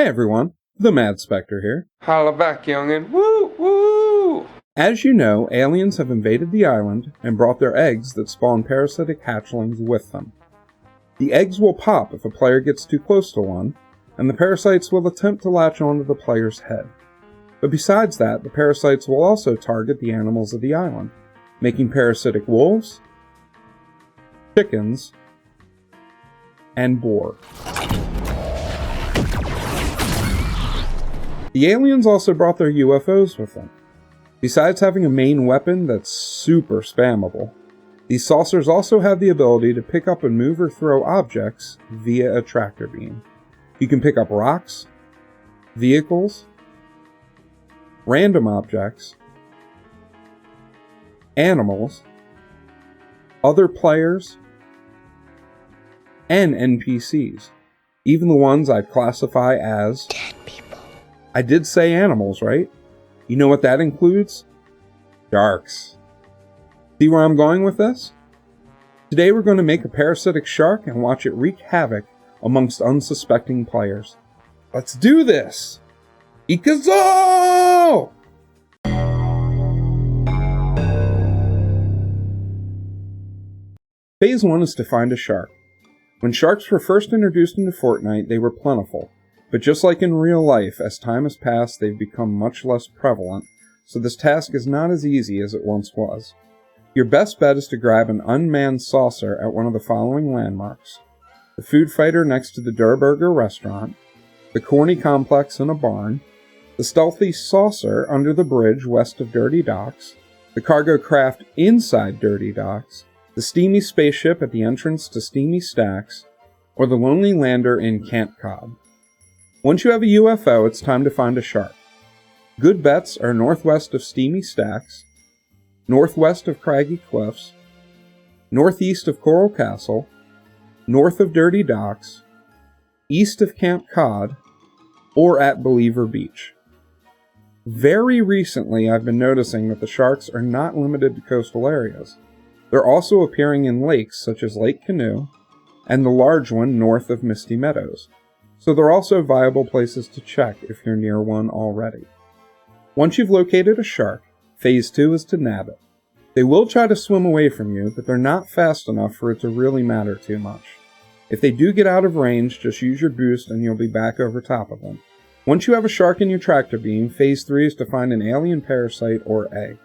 Hey everyone, the Mad Spektre here. Holla back, youngin'. Woo, woo! As you know, aliens have invaded the island and brought their eggs that spawn parasitic hatchlings with them. The eggs will pop if a player gets too close to one, and the parasites will attempt to latch onto the player's head. But besides that, the parasites will also target the animals of the island, making parasitic wolves, chickens, and boar. The aliens also brought their UFOs with them. Besides having a main weapon that's super spammable, these saucers also have the ability to pick up and move or throw objects via a tractor beam. You can pick up rocks, vehicles, random objects, animals, other players, and NPCs, even the ones I'd classify as dead people. I did say animals, right? You know what that includes? Sharks. See where I'm going with this? Today we're going to make a parasitic shark and watch it wreak havoc amongst unsuspecting players. Let's do this! Ikazo! Phase 1 is to find a shark. When sharks were first introduced into Fortnite, they were plentiful, but just like in real life, as time has passed, they've become much less prevalent, so this task is not as easy as it once was. Your best bet is to grab an unmanned saucer at one of the following landmarks: the food fighter next to the Durr Burger restaurant, the Corny complex in a barn, the stealthy saucer under the bridge west of Dirty Docks, the cargo craft inside Dirty Docks, the steamy spaceship at the entrance to Steamy Stacks, or the lonely lander in Camp Cod. Once you have a UFO, it's time to find a shark. Good bets are northwest of Steamy Stacks, northwest of Craggy Cliffs, northeast of Coral Castle, north of Dirty Docks, east of Camp Cod, or at Believer Beach. Very recently, I've been noticing that the sharks are not limited to coastal areas. They're also appearing in lakes such as Lake Canoe and the large one north of Misty Meadows, so they're also viable places to check if you're near one already. Once you've located a shark, Phase 2 is to nab it. They will try to swim away from you, but they're not fast enough for it to really matter too much. If they do get out of range, just use your boost and you'll be back over top of them. Once you have a shark in your tractor beam, Phase 3 is to find an alien parasite or egg.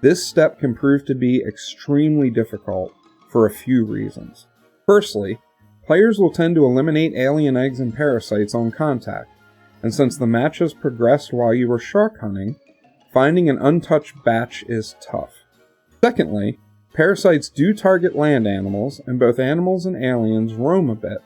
This step can prove to be extremely difficult for a few reasons. Firstly, players will tend to eliminate alien eggs and parasites on contact, and since the match has progressed while you were shark hunting, finding an untouched batch is tough. Secondly, parasites do target land animals, and both animals and aliens roam a bit,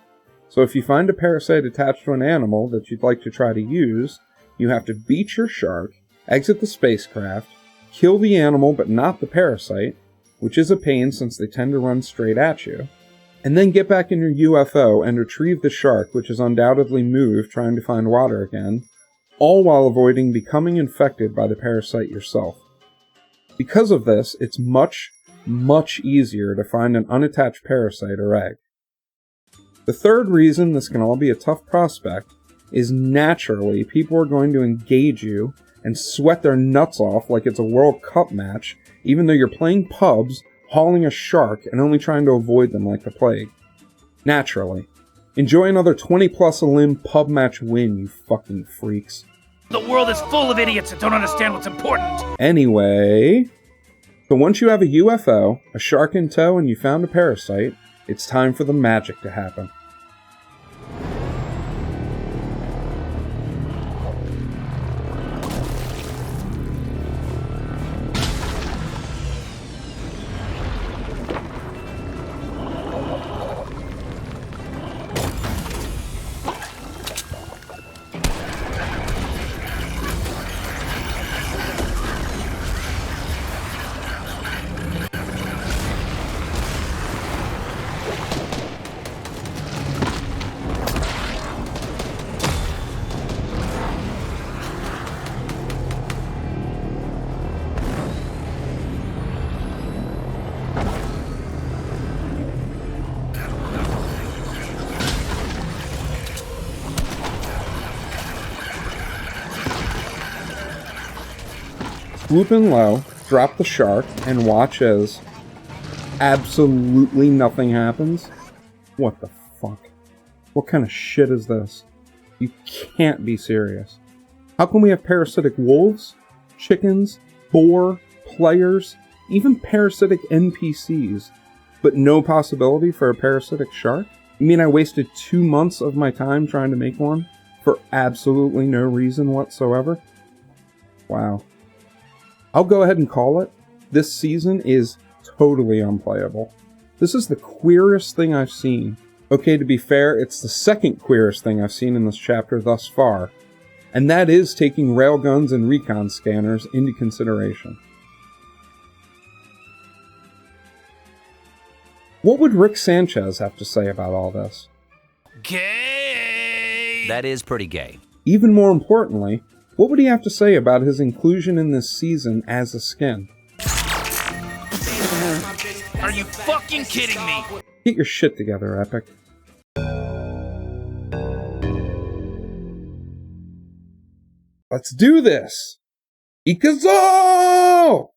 so if you find a parasite attached to an animal that you'd like to try to use, you have to beat your shark, exit the spacecraft, kill the animal but not the parasite, which is a pain since they tend to run straight at you, and then get back in your UFO and retrieve the shark, which is undoubtedly moved trying to find water again, all while avoiding becoming infected by the parasite yourself. Because of this, it's much, much easier to find an unattached parasite or egg. The third reason this can all be a tough prospect is naturally people are going to engage you and sweat their nuts off like it's a World Cup match, even though you're playing pubs, hauling a shark, and only trying to avoid them like the plague. Naturally. Enjoy another 20+ a limb pub match win, you fucking freaks. The world is full of idiots that don't understand what's important. Anyway, so once you have a UFO, a shark in tow, and you found a parasite, it's time for the magic to happen. swoop in low, drop the shark, and watch as absolutely nothing happens? What the fuck? What kind of shit is this? You can't be serious. How can we have parasitic wolves, chickens, boar, players, even parasitic NPCs, but no possibility for a parasitic shark? You mean I wasted 2 months of my time trying to make one for absolutely no reason whatsoever? Wow. I'll go ahead and call it. This season is totally unplayable. This is the queerest thing I've seen. Okay, to be fair, it's the second queerest thing I've seen in this chapter thus far, and that is taking railguns and recon scanners into consideration. What would Rick Sanchez have to say about all this? Gay! That is pretty gay. Even more importantly, what would he have to say about his inclusion in this season as a skin? Are you fucking kidding me? Get your shit together, Epic. Let's do this! Ikazo!